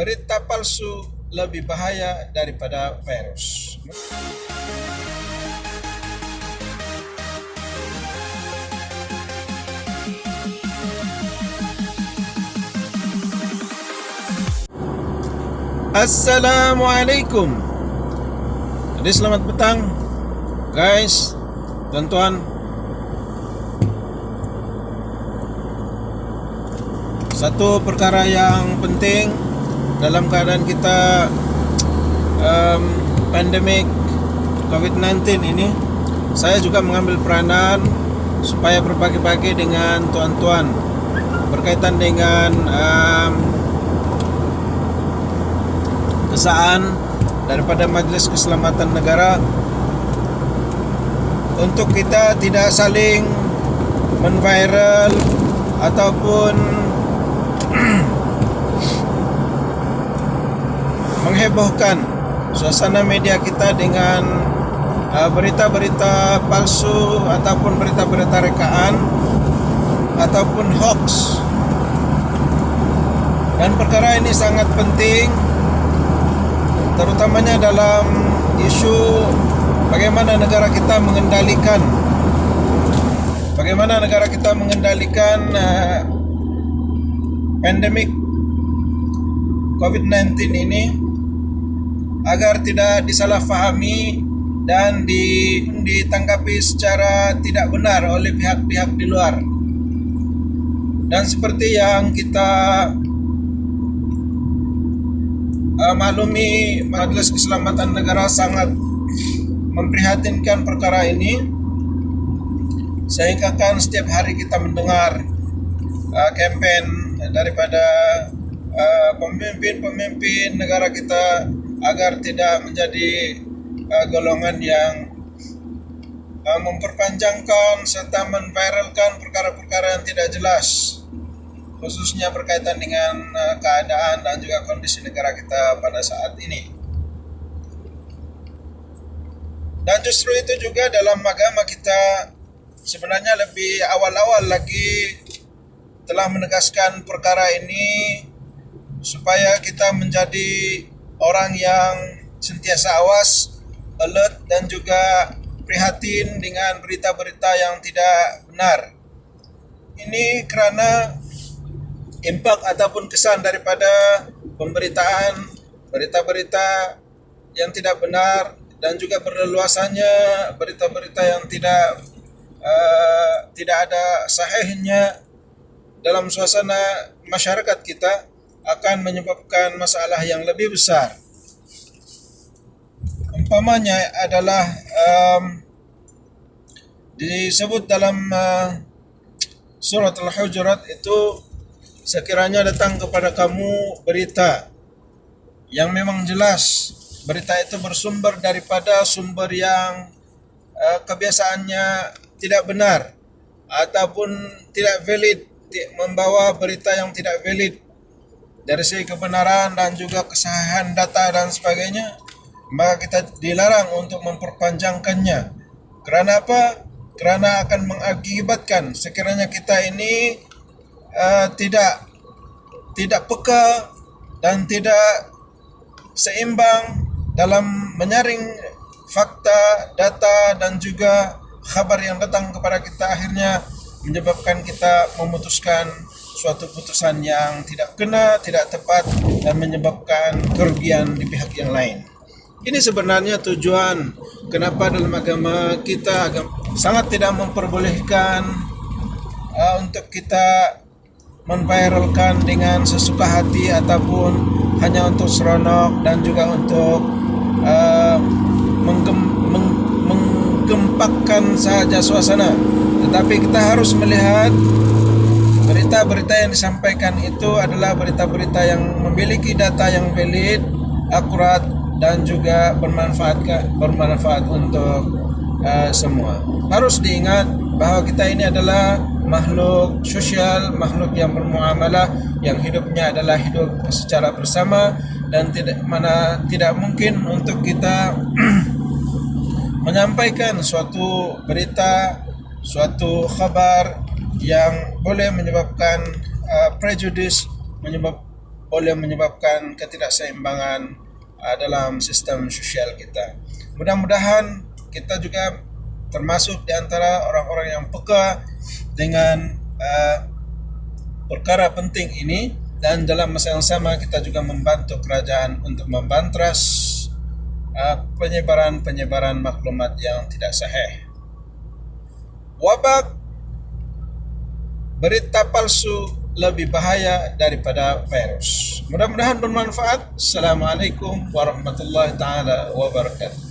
berita palsu lebih bahaya daripada virus. Assalamualaikum. Jadi selamat petang guys, tuan-tuan. Satu perkara yang penting dalam keadaan kita pandemik COVID-19 ini, saya juga mengambil peranan supaya berbagi-bagi dengan tuan-tuan berkaitan dengan kesaan daripada Majlis Keselamatan Negara untuk kita tidak saling menviral ataupun menghebohkan suasana media kita dengan berita-berita palsu ataupun berita-berita rekaan ataupun hoax. Dan perkara ini sangat penting, terutamanya dalam isu bagaimana negara kita mengendalikan pandemik COVID-19 ini agar tidak disalahfahami dan ditanggapi secara tidak benar oleh pihak-pihak di luar. Dan seperti yang kita maklumi, Majelis Keselamatan Negara sangat memprihatinkan perkara ini, sehingga kan setiap hari kita mendengar campaign daripada pemimpin negara kita agar tidak menjadi golongan yang memperpanjangkan serta menviralkan perkara-perkara yang tidak jelas, khususnya berkaitan dengan keadaan dan juga kondisi negara kita pada saat ini. Dan justru itu juga dalam agama kita sebenarnya lebih awal-awal lagi telah menegaskan perkara ini supaya kita menjadi orang yang sentiasa awas, alert dan juga prihatin dengan berita-berita yang tidak benar. Ini karena impak ataupun kesan daripada pemberitaan berita-berita yang tidak benar dan juga berleluasannya berita-berita yang tidak ada sahihnya dalam suasana masyarakat kita akan menyebabkan masalah yang lebih besar. Umpamanya adalah disebut dalam surat Al-Hujurat itu, sekiranya datang kepada kamu berita yang memang jelas berita itu bersumber daripada sumber yang kebiasaannya tidak benar ataupun tidak valid, membawa berita yang tidak valid dari segi kebenaran dan juga kesahihan data dan sebagainya, maka kita dilarang untuk memperpanjangkannya. Kerana apa? Kerana akan mengakibatkan sekiranya kita ini tidak peka dan tidak seimbang dalam menyaring fakta, data dan juga kabar yang datang kepada kita, akhirnya menyebabkan kita memutuskan suatu putusan yang tidak kena, tidak tepat dan menyebabkan kerugian di pihak yang lain. Ini sebenarnya tujuan kenapa dalam agama kita sangat tidak memperbolehkan untuk kita menviralkan dengan sesuka hati ataupun hanya untuk seronok dan juga untuk menggempakkan saja suasana. Tetapi kita harus melihat berita-berita yang disampaikan itu adalah berita-berita yang memiliki data yang valid, akurat dan juga bermanfaat untuk semua. Harus diingat bahwa kita ini adalah makhluk sosial, makhluk yang bermuamalah, yang hidupnya adalah hidup secara bersama dan tidak mungkin untuk kita menyampaikan suatu berita, suatu khabar yang boleh menyebabkan prejudis, boleh menyebabkan ketidakseimbangan dalam sistem sosial kita. Mudah-mudahan kita juga termasuk di antara orang-orang yang peka dengan perkara penting ini, dan dalam masa yang sama kita juga membantu kerajaan untuk membantras penyebaran maklumat yang tidak sahih. Wabak berita palsu lebih bahaya daripada virus. Mudah-mudahan bermanfaat. Assalamualaikum warahmatullahi taala wabarakatuh.